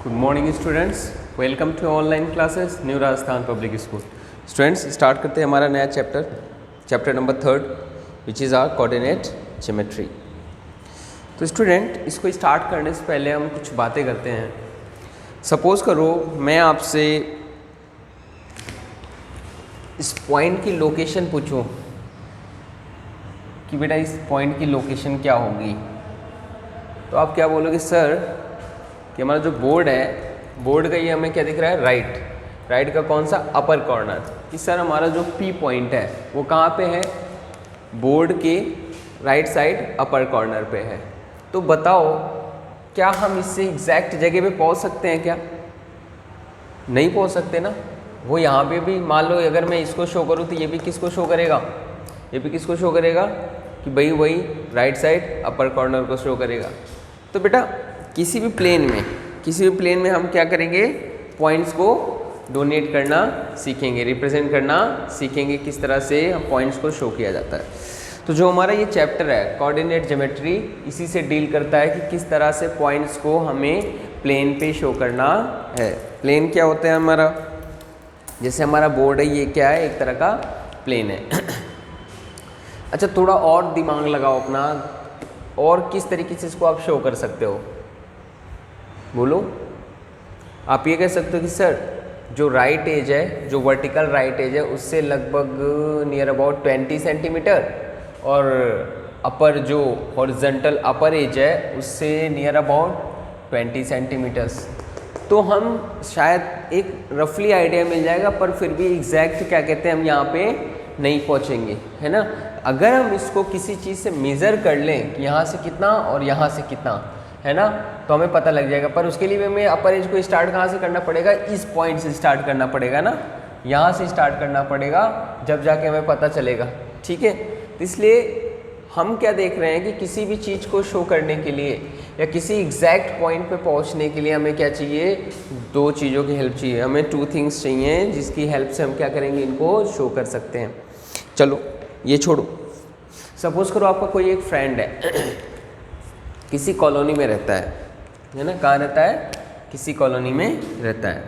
Good morning students, welcome to online classes new Rajasthan public school. Students start करते हैं हमारा नया chapter number 3 which is our coordinate geometry. तो student इसको start करने से पहले हम कुछ बातें करते हैं। सपोज करो मैं आपसे इस पॉइंट की लोकेशन पूछूं कि बेटा इस पॉइंट की लोकेशन क्या होगी, तो आप क्या बोलोगे सर कि हमारा जो बोर्ड है, बोर्ड का ये हमें क्या दिख रहा है, राइट का कौन सा, अपर कॉर्नर। कि सर हमारा जो पी पॉइंट है वो कहाँ पे है, बोर्ड के राइट साइड अपर कॉर्नर पे है। तो बताओ क्या हम इससे एग्जैक्ट जगह पे पहुँच सकते हैं क्या? नहीं पहुँच सकते ना। वो यहाँ पे भी मान लो अगर मैं इसको शो करूँ तो ये भी किसको शो करेगा, ये भी किसको शो करेगा कि भाई वही राइट साइड अपर कॉर्नर को शो करेगा। तो बेटा किसी भी प्लेन में हम क्या करेंगे, पॉइंट्स को डोनेट करना सीखेंगे, रिप्रेजेंट करना सीखेंगे, किस तरह से हम पॉइंट्स को शो किया जाता है। तो जो हमारा ये चैप्टर है कोऑर्डिनेट ज्योमेट्री, इसी से डील करता है कि किस तरह से पॉइंट्स को हमें प्लेन पे शो करना है। प्लेन क्या होता है हमारा, जैसे हमारा बोर्ड है, ये क्या है, एक तरह का प्लेन है। अच्छा थोड़ा और दिमाग लगाओ अपना, और किस तरीके से इसको आप शो कर सकते हो, बोलो। आप ये कह सकते हो कि सर जो राइट एज है, जो वर्टिकल राइट एज है, उससे लगभग नियर अबाउट 20 सेंटीमीटर, और अपर जो हॉरिजॉन्टल अपर एज है उससे नियर अबाउट 20 सेंटीमीटर्स। तो हम शायद एक रफली आइडिया मिल जाएगा, पर फिर भी एग्जैक्ट क्या कहते हैं हम यहाँ पे नहीं पहुँचेंगे, है ना। अगर हम इसको किसी चीज़ से मेज़र कर लें कि यहाँ से कितना और यहाँ से कितना, है ना, तो हमें पता लग जाएगा। पर उसके लिए हमें अपर एज को स्टार्ट कहाँ से करना पड़ेगा, इस पॉइंट से स्टार्ट करना पड़ेगा ना, यहाँ से स्टार्ट करना पड़ेगा, जब जाके हमें पता चलेगा। ठीक है, तो इसलिए हम क्या देख रहे हैं कि किसी भी चीज़ को शो करने के लिए या किसी एग्जैक्ट पॉइंट पे पहुंचने के लिए हमें क्या चाहिए, दो चीज़ों की हेल्प चाहिए। हमें 2 थिंग्स चाहिए जिसकी हेल्प से हम क्या करेंगे, इनको शो कर सकते हैं। चलो ये छोड़ो, सपोज करो आपका कोई एक फ्रेंड है, किसी कॉलोनी में रहता है ना, कहाँ रहता है, किसी कॉलोनी में रहता है।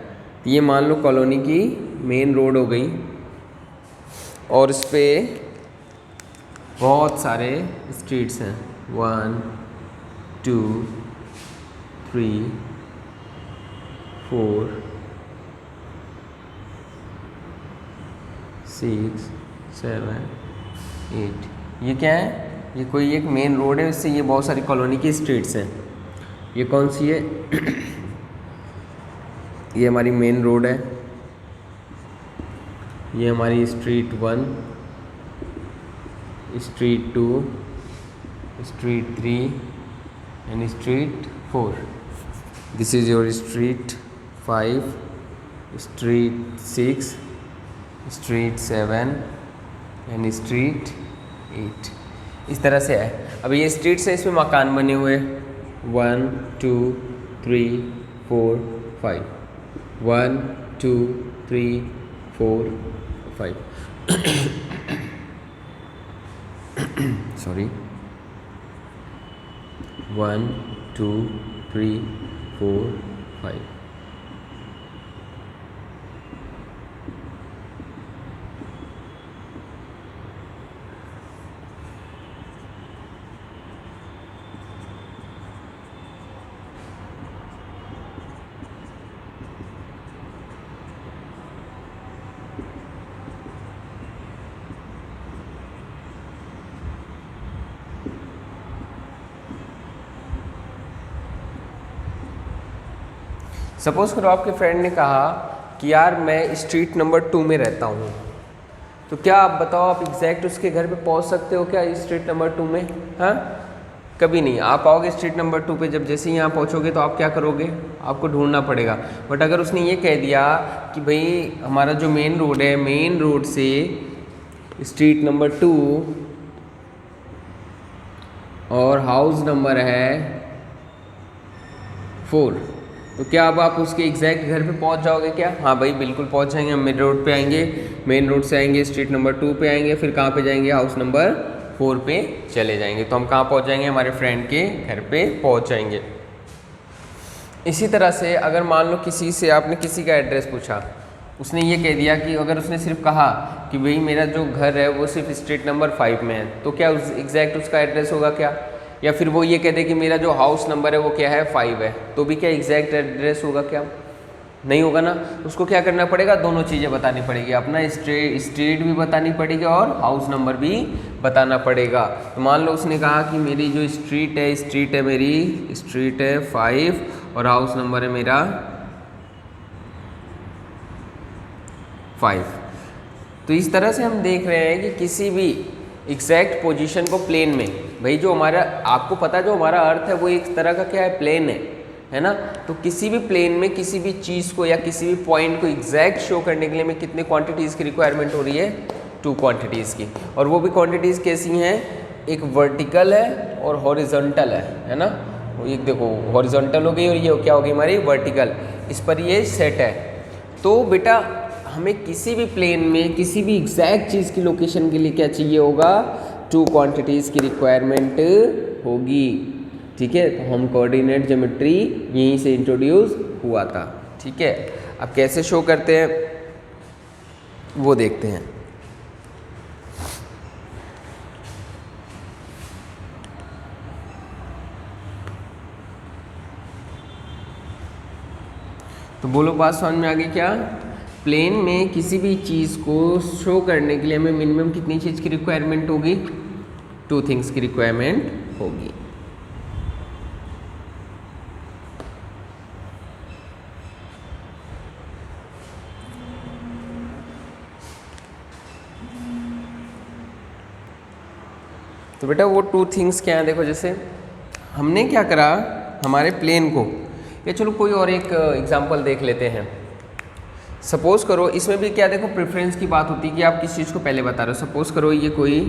ये मान लो कॉलोनी की मेन रोड हो गई, और इस पर बहुत सारे स्ट्रीट्स हैं, 1 2 3 4 6 7 8। ये क्या है, ये कोई एक मेन रोड है, इससे ये बहुत सारी कॉलोनी की स्ट्रीट्स हैं। ये कौन सी है, ये हमारी मेन रोड है, ये हमारी street 1, street 2, street 3 and street 4। This is your street 5, street 6, street 7 and street 8। इस तरह से है। अब ये स्ट्रीट्स है, इसमें मकान बने हुए 1 2 3 4 5, 1 2 3 4 5 सॉरी 1 2 3 4 5। सपोज करो आपके फ्रेंड ने कहा कि यार मैं स्ट्रीट नंबर 2 में रहता हूँ, तो क्या आप बताओ, आप एग्जैक्ट उसके घर पे पहुँच सकते हो क्या स्ट्रीट नंबर 2 में? हाँ, कभी नहीं। आप आओगे स्ट्रीट नंबर 2 पे, जब जैसे ही यहाँ पहुँचोगे तो आप क्या करोगे, आपको ढूंढना पड़ेगा। बट अगर उसने ये कह दिया कि भाई हमारा जो मेन रोड है, मेन रोड से स्ट्रीट नंबर 2 और हाउस नंबर है 4, तो क्या अब आप उसके एग्जैक्ट घर पे पहुंच जाओगे क्या? हाँ भाई बिल्कुल पहुंच जाएंगे। हम मेन रोड पे आएंगे, मेन रोड से आएंगे स्ट्रीट नंबर 2 पे आएंगे, फिर कहाँ पे जाएंगे, हाउस नंबर 4 पे चले जाएंगे। तो हम कहाँ पहुंच जाएंगे, हमारे फ्रेंड के घर पे पहुंच जाएंगे। इसी तरह से अगर मान लो किसी से आपने किसी का एड्रेस पूछा, उसने ये कह दिया कि अगर उसने सिर्फ कहा कि भाई मेरा जो घर है वो सिर्फ स्ट्रीट नंबर 5 में है, तो क्या उस एग्जैक्ट उसका एड्रेस होगा क्या? या फिर वो ये कह दे कि मेरा जो हाउस नंबर है वो क्या है 5 है, तो भी क्या एग्जैक्ट एड्रेस होगा क्या? नहीं होगा ना। उसको क्या करना पड़ेगा, दोनों चीज़ें बतानी पड़ेगी, अपना स्ट्रीट भी बतानी पड़ेगी और हाउस नंबर भी बताना पड़ेगा। तो मान लो उसने कहा कि मेरी जो स्ट्रीट है मेरी स्ट्रीट है 5 और हाउस नंबर है मेरा 5। तो इस तरह से हम देख रहे हैं कि किसी भी एग्जैक्ट पोजीशन को प्लेन में, भाई जो हमारा आपको पता है जो हमारा अर्थ है वो एक तरह का क्या है, प्लेन है ना। तो किसी भी प्लेन में किसी भी चीज़ को या किसी भी पॉइंट को एग्जैक्ट शो करने के लिए हमें कितने क्वांटिटीज़ की रिक्वायरमेंट हो रही है, 2 क्वांटिटीज़ की। और वो भी क्वांटिटीज़ कैसी हैं, एक वर्टिकल है और हॉरिजॉन्टल है ना। एक देखो हॉरिजॉन्टल हो गई और ये क्या हो गई हमारी वर्टिकल, इस पर ये सेट है। तो बेटा हमें किसी भी प्लेन में किसी भी एग्जैक्ट चीज़ की लोकेशन के लिए क्या चाहिए होगा, 2 क्वांटिटीज़ की रिक्वायरमेंट होगी। ठीक है, तो हम कोऑर्डिनेट ज्योमेट्री यहीं से इंट्रोड्यूस हुआ था। ठीक है, अब कैसे शो करते हैं वो देखते हैं। तो बोलो बात समझ में आ गई क्या? प्लेन में किसी भी चीज़ को शो करने के लिए हमें मिनिमम कितनी चीज़ की रिक्वायरमेंट होगी, 2 थिंग्स की रिक्वायरमेंट होगी। तो बेटा वो 2 थिंग्स क्या है, देखो जैसे हमने क्या करा, हमारे प्लेन को, या चलो कोई और एक एग्जांपल देख लेते हैं। सपोज करो इसमें भी क्या देखो प्रेफरेंस की बात होती है कि आप किस चीज़ को पहले बता रहे हो। सपोज करो ये कोई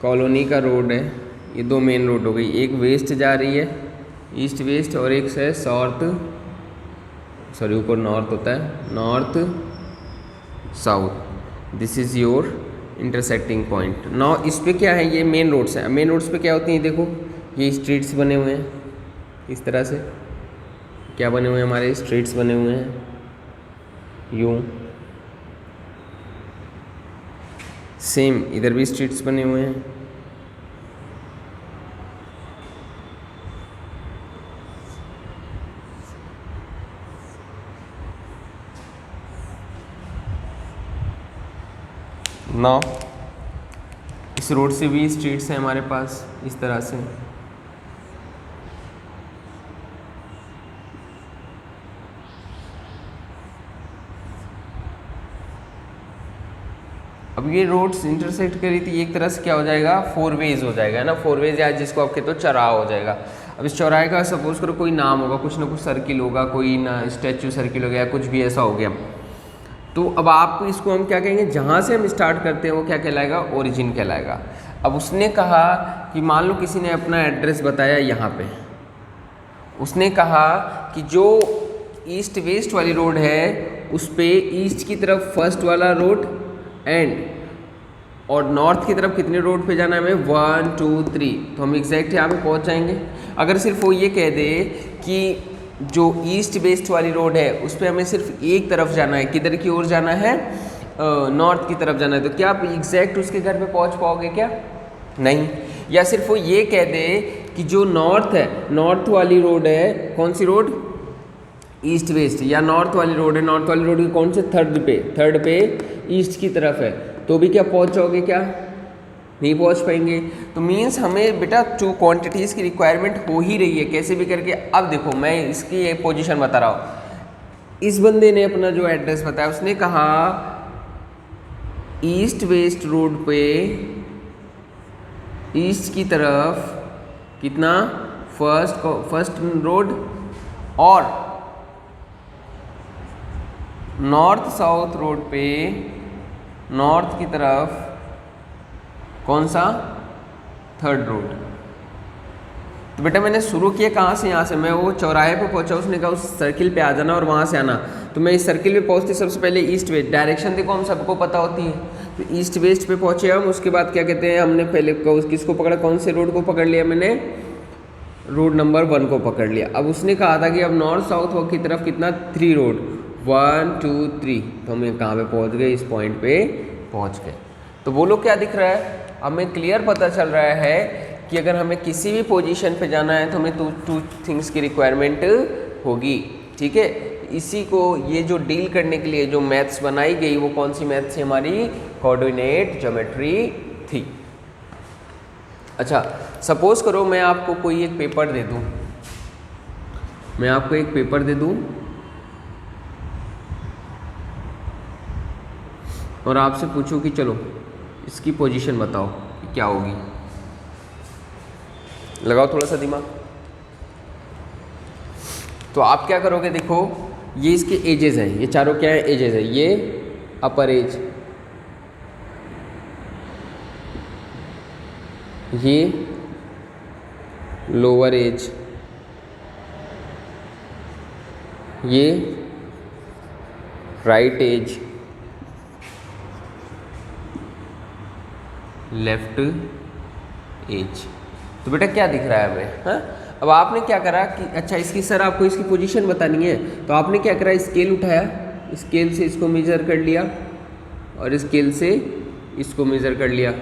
कॉलोनी का रोड है, ये 2 मेन रोड हो गई, एक वेस्ट जा रही है ईस्ट वेस्ट और एक है ऊपर नॉर्थ होता है, north south. This is your intersecting point. Now इस पे क्या है, ये मेन रोड्स हैं। मेन रोड्स पे क्या होती हैं, देखो ये स्ट्रीट्स बने हुए हैं, इस तरह से क्या बने हुए हैं, हमारे स्ट्रीट्स बने हुए हैं यूं। सेम इधर भी स्ट्रीट्स बने हुए हैं। नाउ इस रोड से भी स्ट्रीट्स हैं हमारे पास इस तरह से। अब ये रोड्स इंटरसेक्ट करी थी, एक तरह से क्या हो जाएगा, 4 वेज हो जाएगा ना, 4 वेज या जिसको आप कहते हो चौराहा हो जाएगा। अब इस चौराहे का सपोज करो कोई नाम होगा, कुछ ना कुछ सर्किल होगा, कोई ना स्टैचू सर्किल हो गया, कुछ भी ऐसा हो गया। तो अब आप इसको हम क्या कहेंगे, जहाँ से हम स्टार्ट करते हैं वो क्या कहलाएगा, ओरिजिन कहलाएगा। अब उसने कहा कि मान लो किसी ने अपना एड्रेस बताया यहाँ पे, उसने कहा कि जो ईस्ट वेस्ट वाली रोड है उस पे ईस्ट की तरफ फर्स्ट वाला रोड एंड और नॉर्थ की तरफ कितने रोड पे जाना है हमें, 1 2 3। तो हम एग्जैक्ट यहाँ पे पहुँच जाएंगे। अगर सिर्फ वो ये कह दे कि जो ईस्ट वेस्ट वाली रोड है उस पर हमें सिर्फ एक तरफ जाना है, किधर की ओर जाना है, नॉर्थ की तरफ जाना है, तो क्या आप एग्जैक्ट उसके घर पे पहुंच पाओगे क्या? नहीं। या सिर्फ वो ये कह दे कि जो नॉर्थ है, नॉर्थ वाली रोड है, कौन सी रोड, ईस्ट वेस्ट, या नॉर्थ वाली रोड है, नॉर्थ वाली रोड की कौन से थर्ड पे ईस्ट की तरफ है, तो भी क्या पहुंच जाओगे क्या? नहीं पहुंच पाएंगे। तो मीन्स हमें बेटा 2 क्वांटिटीज़ की रिक्वायरमेंट हो ही रही है कैसे भी करके। अब देखो मैं इसकी एक पोजीशन बता रहा हूँ। इस बंदे ने अपना जो एड्रेस बताया, उसने कहा ईस्ट वेस्ट रोड पे ईस्ट की तरफ कितना, फर्स्ट रोड, और नॉर्थ साउथ रोड पे नॉर्थ की तरफ कौन सा, थर्ड रोड। तो बेटा मैंने शुरू किया कहाँ से, यहाँ से। मैं वो चौराहे पे पहुँचा, उसने कहा उस सर्किल पे आ जाना और वहाँ से आना। तो मैं इस सर्किल पे पहुँचते सबसे पहले ईस्ट वेस्ट, डायरेक्शन देखो हम सबको पता होती है, तो ईस्ट वेस्ट पे पहुँचे हम। उसके बाद क्या कहते हैं, हमने पहले किसको पकड़ा, कौन से रोड को पकड़ लिया मैंने, रोड नंबर 1 को पकड़ लिया। अब उसने कहा था कि अब नॉर्थ साउथ वॉक की तरफ कितना 3 रोड 1 2 3, तो हम कहाँ पे पहुँच गए, इस पॉइंट पे पहुँच गए। तो बोलो क्या दिख रहा है, हमें क्लियर पता चल रहा है कि अगर हमें किसी भी पोजीशन पे जाना है तो हमें टू थिंग्स की रिक्वायरमेंट होगी। ठीक है, इसी को ये जो डील करने के लिए जो मैथ्स बनाई गई वो कौन सी मैथ्स थी हमारी, कोऑर्डिनेट ज्योमेट्री थी। अच्छा, सपोज करो मैं आपको कोई एक पेपर दे दूं, मैं आपको एक पेपर दे दूं और आपसे पूछूं कि चलो इसकी पोजीशन बताओ कि क्या होगी। लगाओ थोड़ा सा दिमाग। तो आप क्या करोगे, देखो ये इसके एजेस हैं, ये चारों क्या है, एजेस है। ये अपर एज, ये लोअर एज, ये राइट एज, लेफ्ट एज। तो बेटा क्या दिख रहा है हमें, हाँ? अब आपने क्या करा कि अच्छा इसकी सर आपको इसकी पोजीशन बतानी है, तो आपने क्या करा, स्केल उठाया, स्केल से इसको मेज़र कर लिया और स्केल से इसको मेज़र कर लिया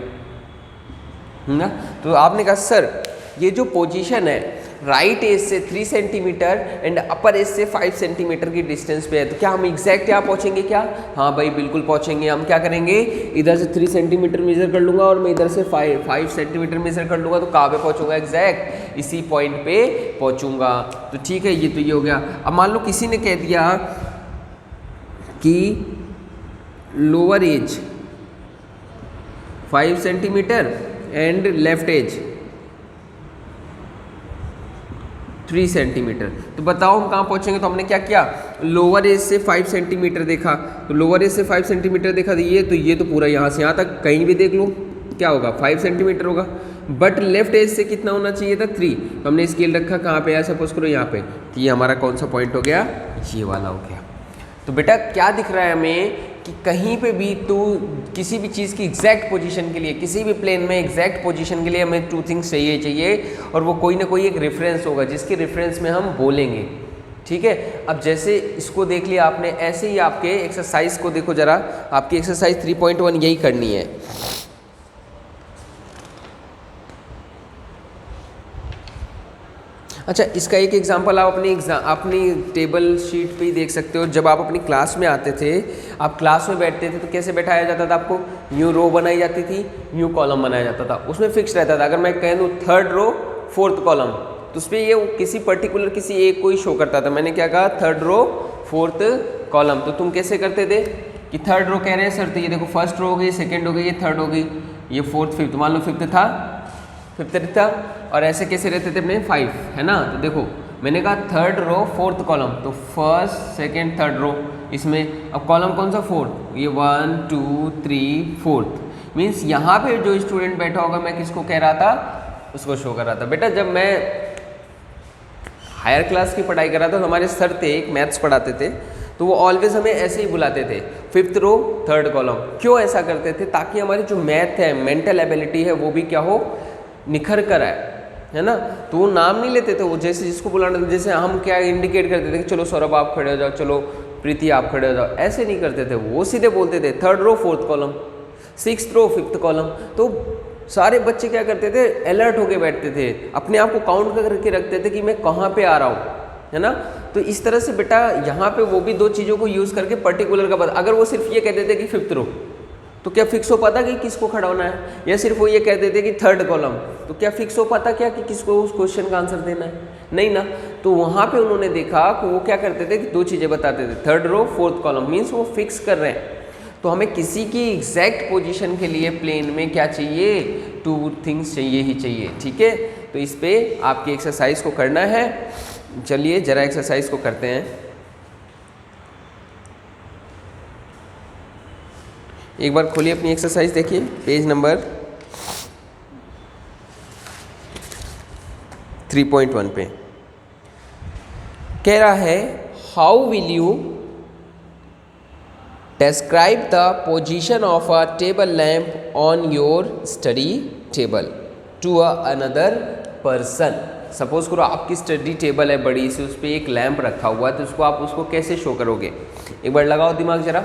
ना। तो आपने कहा सर ये जो पोजीशन है राइट एज से 3 सेंटीमीटर एंड अपर एज से 5 सेंटीमीटर की डिस्टेंस पे है, तो क्या हम एग्जैक्ट यहाँ पहुँचेंगे क्या? हाँ भाई बिल्कुल पहुँचेंगे। हम क्या करेंगे, इधर से 3 सेंटीमीटर मेज़र कर लूँगा और मैं इधर से 5 सेंटीमीटर मेज़र कर लूँगा, तो कहाँ पे पहुँचूंगा, एग्जैक्ट इसी पॉइंट पे पहुँचूंगा। तो ठीक है, ये तो ये हो गया। अब मान लो किसी ने कह दिया कि lower edge 5 centimetre and left edge 3 centimetre, तो बताओ हम कहाँ पहुँचेंगे। तो हमने क्या किया, लोअर एज से 5 सेंटीमीटर देखा, तो लोअर एज से 5 सेंटीमीटर देखा, तो ये तो पूरा यहाँ से यहाँ तक कहीं भी देख लो क्या होगा, 5 सेंटीमीटर होगा। बट लेफ्ट एज से कितना होना चाहिए था, 3। तो हमने स्केल रखा कहाँ पे, ऐसा सपोज करो यहाँ पे, तो ये हमारा कौन सा पॉइंट हो गया, ये वाला हो गया। तो बेटा क्या दिख रहा है हमें कि कहीं पे भी तो किसी भी चीज़ की एग्जैक्ट पोजीशन के लिए, किसी भी प्लेन में एग्जैक्ट पोजीशन के लिए हमें 2 थिंग्स चाहिए और वो कोई ना कोई एक रेफरेंस होगा जिसके रेफरेंस में हम बोलेंगे। ठीक है, अब जैसे इसको देख लिया आपने, ऐसे ही आपके एक्सरसाइज को देखो जरा, आपकी एक्सरसाइज 3.1 यही करनी है। अच्छा, इसका एक एग्जांपल आप अपनी टेबल शीट पे ही देख सकते हो। जब आप अपनी क्लास में आते थे, आप क्लास में बैठते थे तो कैसे बैठाया जाता था, आपको न्यू रो बनाई जाती थी, न्यू कॉलम बनाया जाता था, उसमें फिक्स रहता था। अगर मैं कह दूँ 3rd रो 4th कॉलम, तो उस पर ये किसी पर्टिकुलर किसी एक को ही शो करता था। मैंने क्या कहा, 3rd रो 4th कॉलम। तो तुम कैसे करते थे कि 3rd रो कह रहे हैं सर, तो ये देखो 1st रो हो गई, 2nd हो गई, ये 3rd हो गई, ये 4th 5th, मान लो 5th था, 5th था, और ऐसे कैसे रहते थे अपने 5, है ना। तो देखो मैंने कहा 3rd रो 4th कॉलम, तो 1st 2nd 3rd रो, इसमें अब कॉलम कौन सा 4th, ये 1 2 3 4th। मीन्स यहाँ पे जो स्टूडेंट बैठा होगा मैं किसको कह रहा था, उसको शो कर रहा था। बेटा जब मैं हायर क्लास की पढ़ाई कर रहा था तो हमारे सर थे, एक मैथ्स पढ़ाते थे, तो वो ऑलवेज हमें ऐसे ही बुलाते थे, 5th रो 3rd कॉलम। क्यों ऐसा करते थे, ताकि हमारी जो मैथ है, मेंटल एबिलिटी है, वो भी क्या हो, निखर कर है ना। तो वो नाम नहीं लेते थे, वो जैसे जिसको बुलाना, जैसे हम क्या इंडिकेट करते थे कि चलो सौरभ आप खड़े हो जाओ, चलो प्रीति आप खड़े हो जाओ, ऐसे नहीं करते थे। वो सीधे बोलते थे 3rd रो 4th कॉलम, 6th रो 5th कॉलम। तो सारे बच्चे क्या करते थे, अलर्ट होके बैठते थे, अपने आप को काउंट करके रखते थे कि मैं कहाँ पे आ रहा हूँ, है ना। तो इस तरह से बेटा यहाँ पे वो भी 2 चीज़ों को यूज़ करके पर्टिकुलर का बता। अगर वो सिर्फ ये कहते थे कि 5th रो, तो क्या फिक्स हो पाता कि किसको खड़ा होना है, या सिर्फ वो ये कह देते कि 3rd कॉलम, तो क्या फिक्स हो पाता क्या कि किसको उस क्वेश्चन का आंसर देना है, नहीं ना। तो वहाँ पे उन्होंने देखा कि वो क्या करते थे कि 2 चीज़ें बताते थे, 3rd रो 4th कॉलम, मीन्स वो फिक्स कर रहे हैं। तो हमें किसी की एग्जैक्ट पोजीशन के लिए प्लेन में क्या चाहिए, 2 थिंग्स चाहिए ही चाहिए। ठीक है, तो इस पर आपकी एक्सरसाइज को करना है। चलिए जरा एक्सरसाइज को करते हैं। एक बार खोलिए अपनी एक्सरसाइज, देखिए पेज नंबर 3.1 पे कह रहा है, how will you describe the position of a table lamp on your study table to another person। Suppose करो आपकी स्टडी टेबल है बड़ी सी, उस पर एक लैंप रखा हुआ है, तो उसको आप उसको कैसे शो करोगे? एक बार लगाओ दिमाग जरा।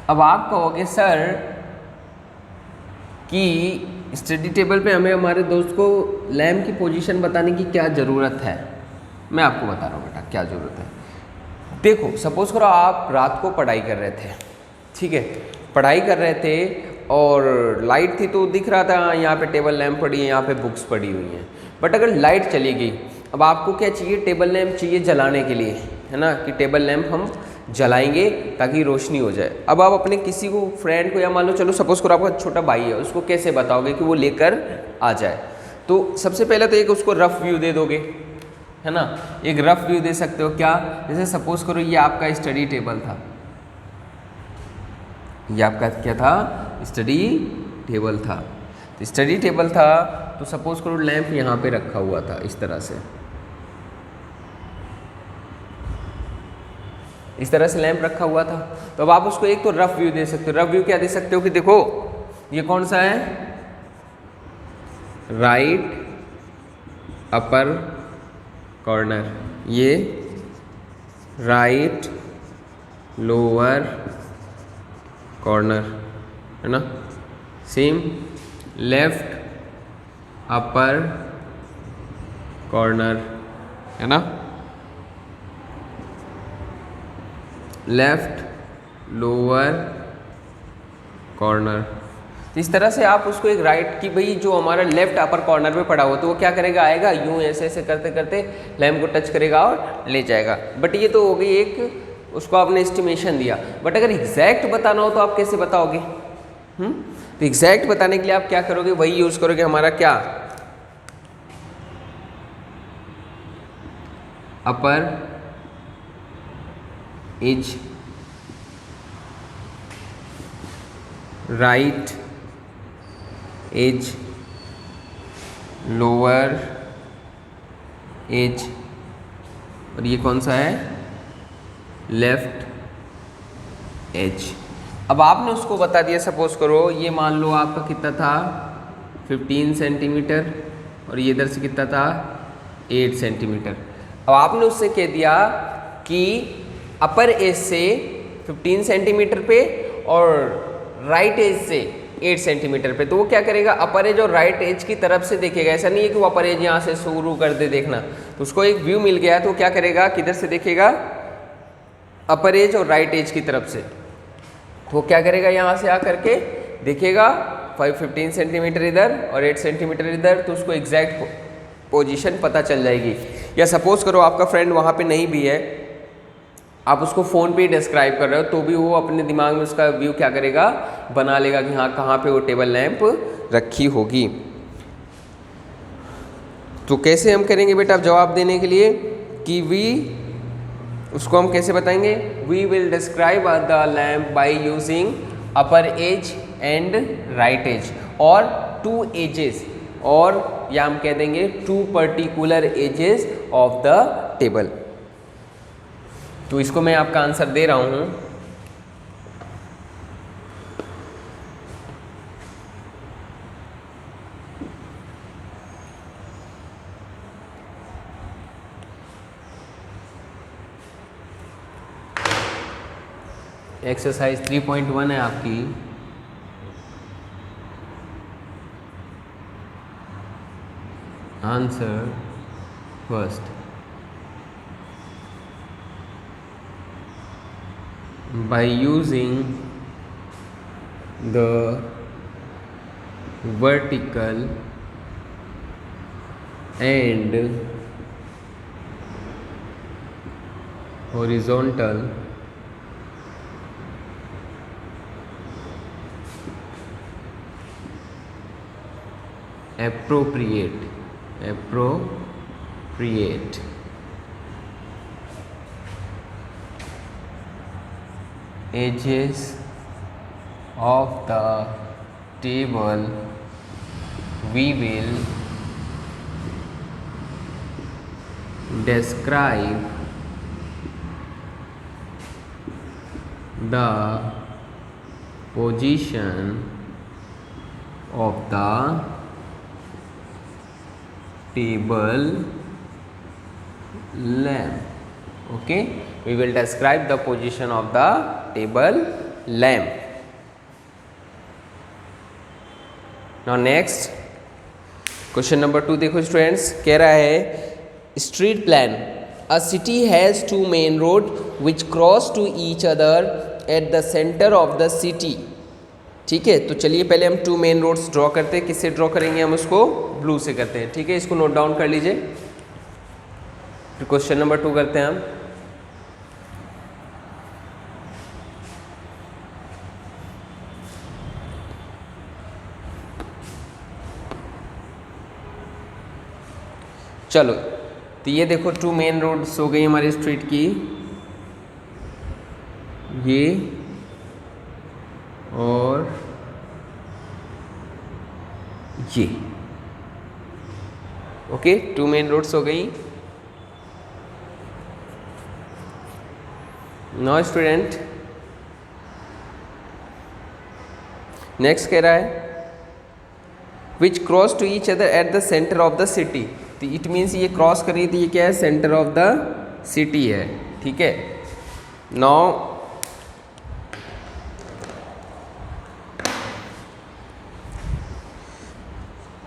अब आप कहोगे सर कि स्टडी टेबल पे हमें हमारे दोस्त को लैम्प की पोजीशन बताने की क्या ज़रूरत है? मैं आपको बता रहा हूँ बेटा क्या ज़रूरत है। देखो सपोज करो आप रात को पढ़ाई कर रहे थे, ठीक है, पढ़ाई कर रहे थे और लाइट थी तो दिख रहा था यहाँ पे टेबल लैम्प पड़ी है, यहाँ पे बुक्स पड़ी हुई हैं। बट अगर लाइट चली गई, अब आपको क्या चाहिए? टेबल लैम्प चाहिए जलाने के लिए, है ना, कि टेबल लैम्प हम जलाएंगे ताकि रोशनी हो जाए। अब आप अपने किसी को फ्रेंड को, या मान लो चलो सपोज करो आपका छोटा भाई है, उसको कैसे बताओगे कि वो लेकर आ जाए? तो सबसे पहले तो एक उसको रफ व्यू दे दोगे, है ना, एक रफ व्यू दे सकते हो। क्या? जैसे सपोज करो ये आपका स्टडी टेबल था, ये आपका क्या था? स्टडी टेबल था। तो स्टडी टेबल था तो सपोज करो लैंप यहाँ पे रखा हुआ था इस तरह से, इस तरह से लैंप रखा हुआ था। तो अब आप उसको एक तो रफ व्यू दे सकते हो। रफ व्यू क्या दे सकते हो कि देखो ये कौन सा है? राइट अपर कॉर्नर, ये राइट लोअर कॉर्नर, है ना। सेम लेफ्ट अपर कॉर्नर, है ना, लेफ्ट लोअर कॉर्नर। तो इस तरह से आप उसको एक राइट की भाई जो हमारा लेफ्ट अपर कॉर्नर पे पड़ा हुआ, तो वो क्या करेगा? आएगा यूं ऐसे ऐसे करते करते लैम्प को टच करेगा और ले जाएगा। बट ये तो हो गई एक, उसको आपने एस्टिमेशन दिया। बट अगर एग्जैक्ट बताना हो तो आप कैसे बताओगे? तो एग्जैक्ट बताने के लिए आप क्या करोगे? वही यूज करोगे हमारा क्या? Upper edge, right edge, lower edge, और ये कौन सा है? Left edge. अब आपने उसको बता दिया, सपोज करो ये मान लो आपका कितना था? 15 सेंटीमीटर, और ये इधर से कितना था? 8 सेंटीमीटर। अब आपने उससे कह दिया कि अपर एज से 15 सेंटीमीटर पे और राइट एज से 8 सेंटीमीटर पे, तो वो क्या करेगा? अपर एज और राइट एज की तरफ से देखेगा। ऐसा नहीं है कि वो अपर एज यहाँ से शुरू कर दे देखना। तो उसको एक व्यू मिल गया तो वो क्या करेगा? किधर से देखेगा? अपर एज और राइट एज की तरफ से। तो वो क्या करेगा? यहाँ से आकर के देखेगा 15 सेंटीमीटर इधर और 8 सेंटीमीटर इधर, तो उसको एग्जैक्ट पोजीशन पता चल जाएगी। या सपोज करो आपका फ्रेंड वहाँ पे नहीं भी है, आप उसको फ़ोन पे ही डिस्क्राइब कर रहे हो, तो भी वो अपने दिमाग में उसका व्यू क्या करेगा? बना लेगा कि हाँ कहाँ पे वो टेबल लैंप रखी होगी। तो कैसे हम करेंगे बेटा अब जवाब देने के लिए कि वी, उसको हम कैसे बताएंगे? We will describe the lamp by using upper edge and right edge, और 2 एजेस, और या हम कह देंगे 2 particular edges of the table. तो इसको मैं आपका आंसर दे रहा हूं। एक्सरसाइज 3.1 है आपकी। Answer first. By using the vertical and horizontal appropriate create edges of the table, we will describe the position of the table lamp. Okay, we will describe the position of the table lamp. Now next question number 2 देखो students, कह रहा है street plan, a city has two main road which cross to each other at the centre of the city. ठीक है, तो चलिए पहले हम 2 मेन रोड्स ड्रॉ करते हैं। किससे ड्रॉ करेंगे? हम उसको ब्लू से करते हैं। ठीक है, इसको नोट डाउन कर लीजिए। फिर क्वेश्चन नंबर 2 करते हैं हम। चलो, तो ये देखो 2 मेन रोड्स हो गई हमारी स्ट्रीट की, ये और ये। ओके, 2 मेन रोड्स हो गई। नाउ स्टूडेंट नेक्स्ट कह रहा है which cross to each other at the centre of the city. तो इट मीन्स ये क्रॉस कर रही थी, ये क्या है? सेंटर ऑफ द सिटी है। ठीक है, now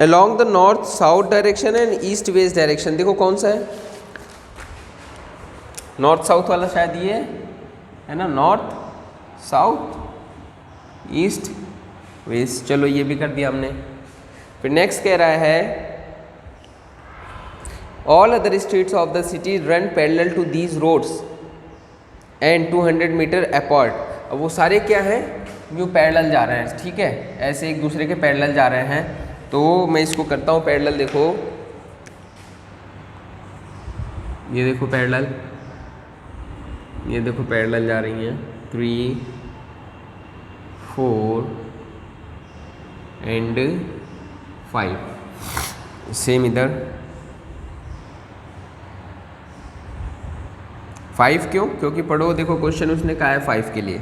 along the north south direction and east west direction, देखो कौन सा है? नॉर्थ साउथ वाला शायद ये है ना, नॉर्थ साउथ ईस्ट वेस्ट। चलो ये भी कर दिया हमने। फिर नेक्स्ट कह रहा है all other streets of the city run parallel to these roads and 200 metre apart. अब वो सारे क्या हैं? यूँ पैरेलल जा रहे हैं। ठीक है, ऐसे एक दूसरे के पैरेलल जा रहे हैं। तो मैं इसको करता हूँ पैरेलल। देखो ये देखो पैरेलल, ये देखो पैरेलल जा रही हैं 3 4 एंड 5। सेम इधर 5 क्यों? क्योंकि पढ़ो, देखो क्वेश्चन उसने कहा है 5 के लिए।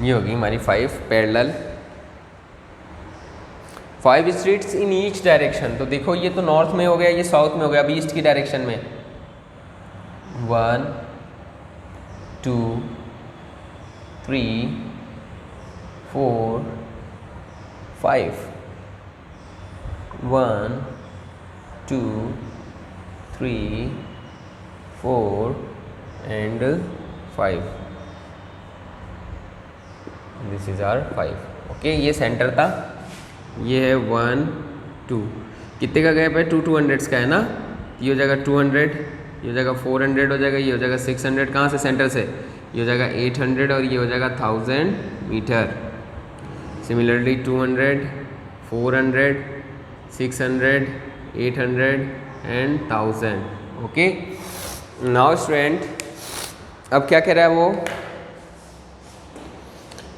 ये होगी हमारी 5 parallel, 5 streets in each direction. तो देखो ये तो नॉर्थ में हो गया, ये साउथ में हो गया। अब ईस्ट की डायरेक्शन में 1 2 3 4 5 1 2 3 4 and 5। This is our 5। Okay, ये सेंटर था। ये है 1 2, कितने का गैप है? 200 का है ना। ये हो जाएगा 200, ये हो जाएगा 400 हो जाएगा, ये हो जाएगा 600। कहाँ से? सेंटर से। ये हो जाएगा 800 और ये हो जाएगा 1000 metre. Similarly 200 400 600 800 and 1000। Okay, now student अब क्या कह रहा है वो?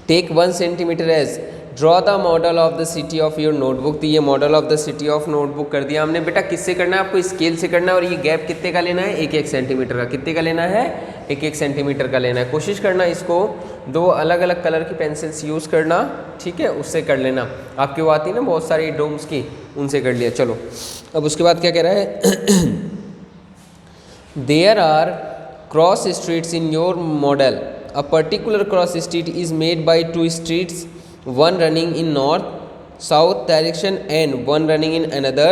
Take 1 centimetre edge draw the model of the city of your notebook. तो ये model of the city of notebook कर दिया हमने। बेटा किससे करना है? आपको स्केल से करना है। और ये गैप कितने का लेना है? 1-1 सेंटीमीटर का। कितने का लेना है? 1-1 सेंटीमीटर का लेना है। कोशिश करना इसको 2 अलग अलग कलर की पेंसिल्स यूज़ करना। ठीक है, उससे कर लेना। आपकी वो आती है ना बहुत सारी डोम्स की, उनसे कर लिया। चलो अब उसके बाद क्या कह रहा है? There are cross streets in your model. A particular cross street is made by 2 streets, one running in north south direction and one running in another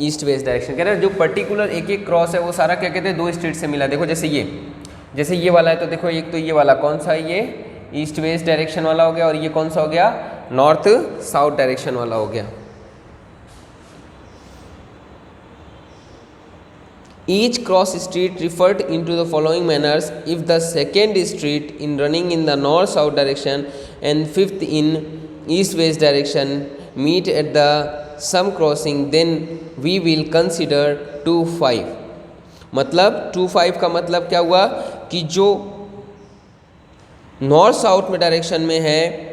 east west direction। कह रहा है जो पर्टिकुलर एक क्रॉस है वो सारा क्या कहते हैं? 2 स्ट्रीट से मिला। देखो जैसे ये वाला है, तो देखो एक तो ये वाला कौन सा है? ये ईस्ट वेस्ट डायरेक्शन वाला हो गया। और ये कौन सा हो गया? नॉर्थ साउथ डायरेक्शन वाला हो गया। Each cross street referred into the following manners if the second street in running in the north south direction and fifth in east west direction meet at the some crossing then we will consider 2 5। मतलब 2 5 का मतलब क्या हुआ कि जो north south में direction में है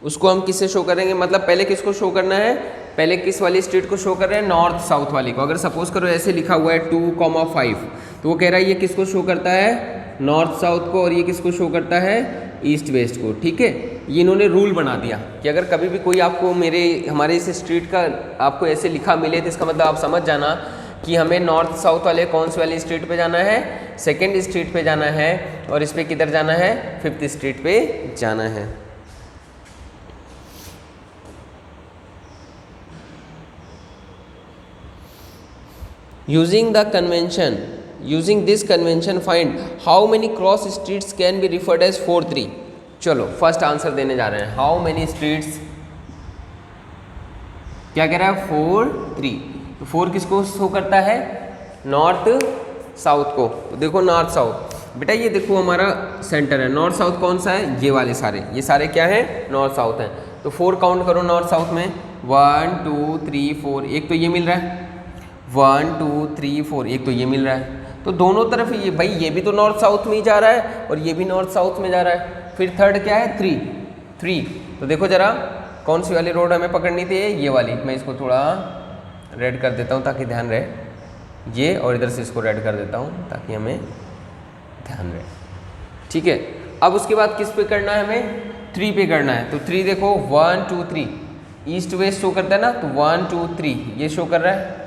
उसको हम किससे शो करेंगे, मतलब पहले किसको शो करना है, पहले किस वाली स्ट्रीट को शो कर रहे हैं, नॉर्थ साउथ वाली को। अगर सपोज करो ऐसे लिखा हुआ है 2,5 तो वो कह रहा है ये किसको शो करता है, नॉर्थ साउथ को, और ये किसको शो करता है, ईस्ट वेस्ट को। ठीक है, ये इन्होंने रूल बना दिया कि अगर कभी भी कोई आपको हमारे इस स्ट्रीट का आपको ऐसे लिखा मिले तो इसका मतलब आप समझ जाना कि हमें नॉर्थ साउथ वाले कौन सी वाली स्ट्रीट पे जाना है, सेकंड स्ट्रीट पे जाना है, और इस पे किधर जाना है, 5th स्ट्रीट पे जाना है। Using this convention find how many cross streets can be referred as 4 3। चलो फर्स्ट आंसर देने जा रहे हैं। हाउ मेनी स्ट्रीट्स, क्या कह रहा है, 4 3। तो 4 किसको शो करता है, नॉर्थ साउथ को। तो देखो नॉर्थ साउथ, बेटा ये देखो हमारा सेंटर है, नॉर्थ साउथ कौन सा है, ये वाले सारे, ये सारे क्या है, नॉर्थ साउथ हैं। तो 4 काउंट करो नॉर्थ साउथ में, 1 2 3 4, एक तो ये मिल रहा है, 1 2 3 4, एक तो ये मिल रहा है। तो दोनों तरफ ये भाई, ये भी तो नॉर्थ साउथ में ही जा रहा है और ये भी नॉर्थ साउथ में जा रहा है। फिर थर्ड क्या है, 3। तो देखो जरा कौन सी वाली रोड हमें पकड़नी थी, ये वाली। मैं इसको थोड़ा रेड कर देता हूँ ताकि ध्यान रहे, ये, और इधर से इसको रेड कर देता हूँ ताकि हमें ध्यान रहे। ठीक है, अब उसके बाद किस पे करना है, हमें 3 पे करना है। तो 3 देखो 1 2 3, ईस्ट वेस्ट शो करता है ना, तो 1 2 3 ये शो कर रहा है,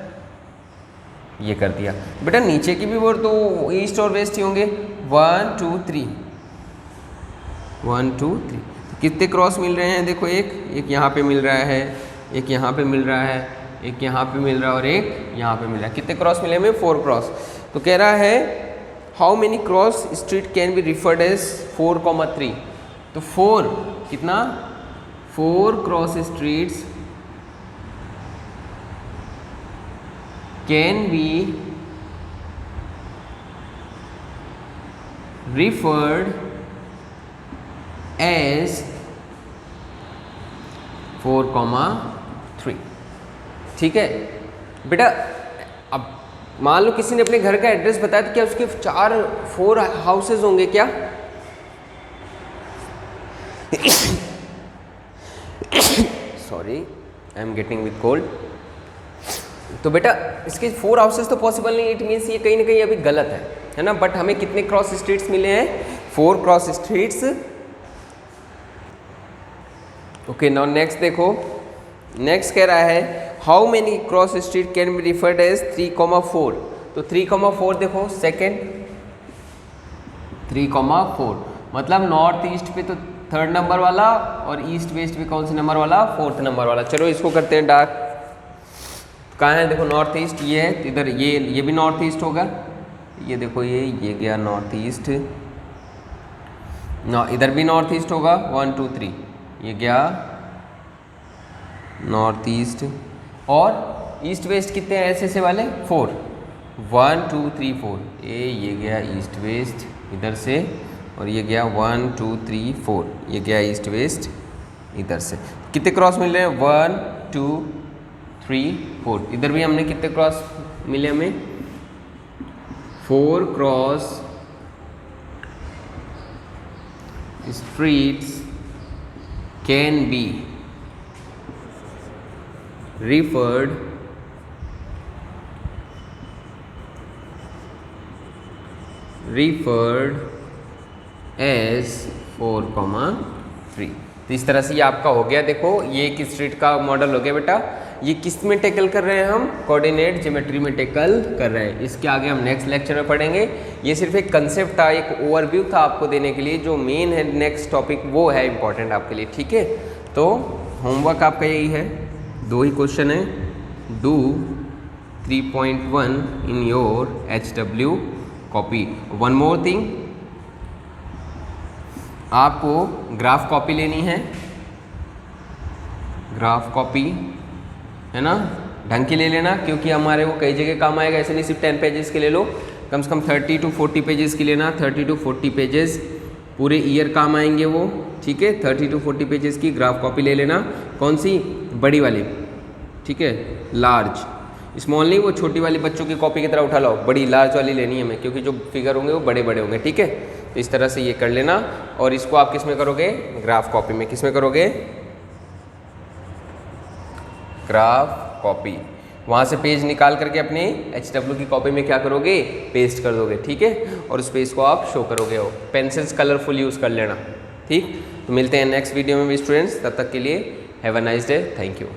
ये कर दिया। बेटा नीचे की भी वो तो ईस्ट और वेस्ट ही होंगे, 1 2 3 1 2 3। तो कितने क्रॉस मिल रहे हैं, देखो एक यहाँ पे मिल रहा है, एक यहाँ पे मिल रहा है, एक यहाँ पे मिल रहा है और एक यहाँ पे मिल रहा है। कितने क्रॉस मिले हमें, 4 क्रॉस। तो कह रहा है how many cross street can be referred as 4,3। तो 4 कितना, 4 cross streets can be referred as 4,3। ठीक है बेटा, अब मान लो किसी ने अपने घर का एड्रेस बताया तो क्या उसके 4 हाउसेज होंगे क्या? Sorry, I am getting with cold. तो बेटा इसके 4 हाउसेस तो पॉसिबल नहीं, इट मीन्स ये कहीं ना कहीं अभी गलत है ना। बट हमें कितने क्रॉस स्ट्रीट्स मिले हैं, 4 cross streets. Okay, now next देखो, नेक्स्ट कह रहा है how many cross street can be referred as 3,4। तो 3,4 देखो, सेकेंड 3,4 मतलब नॉर्थ ईस्ट पे तो 3rd नंबर वाला और ईस्ट वेस्ट पे कौन से नंबर वाला, 4th नंबर वाला। चलो इसको करते हैं डार्क। कहाँ है, देखो नॉर्थ ईस्ट ये है, इधर ये भी नॉर्थ ईस्ट होगा, ये देखो ये गया नॉर्थ ईस्ट, इधर भी नॉर्थ ईस्ट होगा, 1 2 3 ये गया नॉर्थ ईस्ट, और ईस्ट वेस्ट कितने हैं ऐसे वाले, 4, 1 2 3 4, ये गया ईस्ट वेस्ट इधर से, और ये गया 1 2 3 4, ये गया ईस्ट वेस्ट इधर से। कितने क्रॉस मिल रहे हैं, 1 2 3 4। इधर भी हमने कितने क्रॉस मिले हमें, 4 cross streets can be referred as 4,3। तो इस तरह से ये आपका हो गया। देखो ये एक स्ट्रीट का मॉडल हो गया बेटा। ये किस में टेकल कर रहे हैं हम, कोऑर्डिनेट ज्योमेट्री में टेकल कर रहे हैं। इसके आगे हम नेक्स्ट लेक्चर में पढ़ेंगे। ये सिर्फ एक कंसेप्ट था, एक ओवरव्यू था आपको देने के लिए। जो मेन है नेक्स्ट टॉपिक वो है इम्पॉर्टेंट आपके लिए, ठीक है। तो होमवर्क आपका यही है, 2 ही क्वेश्चन है। Do 3.1 in your HW copy. One more thing, आपको ग्राफ कॉपी लेनी है, ग्राफ कॉपी है ना, ढंग की ले लेना, क्योंकि हमारे वो कई जगह काम आएगा। ऐसे नहीं सिर्फ 10 पेजेस के ले लो, कम से कम 30 to 40 पेजेस की लेना। 30 to 40 पेजेस पूरे ईयर काम आएंगे वो, ठीक है। 30 to 40 पेजेस की ग्राफ कॉपी ले लेना। कौन सी, बड़ी वाली, ठीक है, लार्ज, स्मॉल नहीं वो छोटी वाली बच्चों की कॉपी की तरह उठा लो, बड़ी लार्ज वाली लेनी है हमें, क्योंकि जो फिगर होंगे वो बड़े बड़े होंगे, ठीक है। तो इस तरह से ये कर लेना, और इसको आप किस में करोगे, ग्राफ कॉपी में। किस में करोगे, ग्राफ कॉपी। वहाँ से पेज निकाल करके अपनी HW की कॉपी में क्या करोगे, पेस्ट कर दोगे, ठीक है, और उस पेज को आप शो करोगे। हो पेंसिल्स कलरफुल यूज़ कर लेना, ठीक। तो मिलते हैं नेक्स्ट वीडियो में भी स्टूडेंट्स, तब तक के लिए have a nice day, thank you.